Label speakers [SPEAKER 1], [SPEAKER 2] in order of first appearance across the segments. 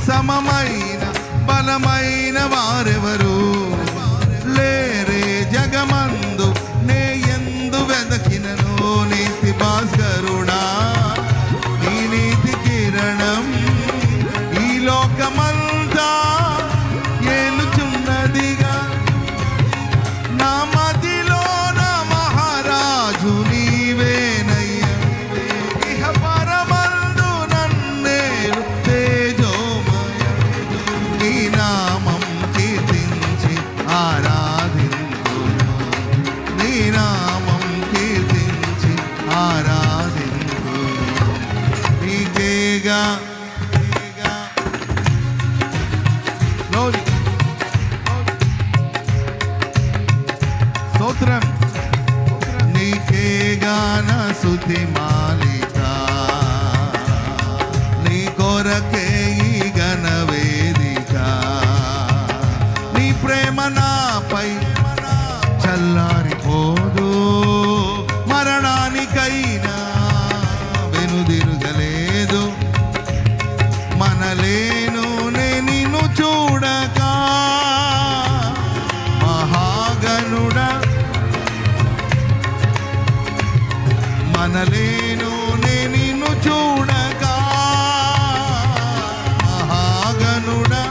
[SPEAKER 1] సమమైన బలమైన వారెవరు లేరే జగమందు, నే ఎందు వెదకినను నీతి భాస్కరుడా, ఈ నీతి కిరణం ఈ లోకమంతా ఏలుచున్నదిగా. నా మదిలో నా మహారాజు నీవేనయ్యా, ఇహ పరమందు నన్నేలు తేజోమయ. నీ నామం కీర్తించి ఆరాధింతును, నీ నామం కీర్తించి ఆరాధింతును. నీకేగా స్తోత్రం, నీకేగాన స్తుతి మాలిక, నీ కొరకే ఈ ఘన వేదిక. నీ ప్రేమ నాపై చల్లారిపోదు, మరణానికైనా వెనుదిరుగలేదు. మనలేను నిన్ను చూడక మహాగణుడా, మనలేను నిన్ను చూడక మహాగణుడా.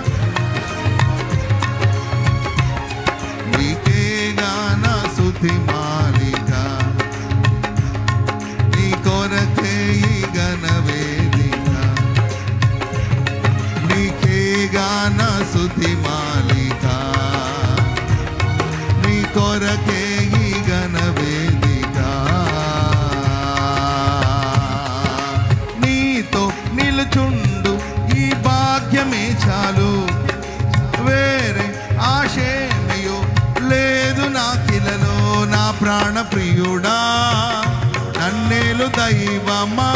[SPEAKER 1] నీకేగా నా స్తుతి మాలిక, నీ కొరకే ఈ ఘన వేదిక. నీకేగా నా స్తుతి మాలిక, నీ కొరకే ఈ ఘన వేదిక. నీతో నిలుచుండు ఈ భాగ్యమే చాలు, వేరే ఆశేమయో లేదు నాకిలలో. నా ప్రాణ ప్రియుడా, నన్నేలు దైవమా,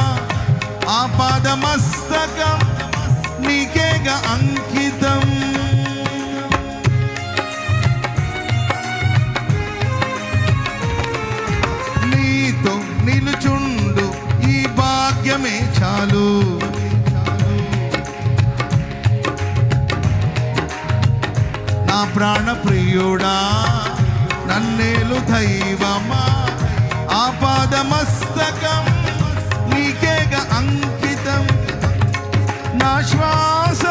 [SPEAKER 1] ఆపాదమస్తకం నీకేగా అంకితం. నీతో నిలుచుండు ఈ భాగ్యమే చాలు, నా ప్రాణ ప్రియుడా, నన్నేలు దైవమా, ఆపాదమస్తకం నీకేగా అంకితం. నా శ్వాస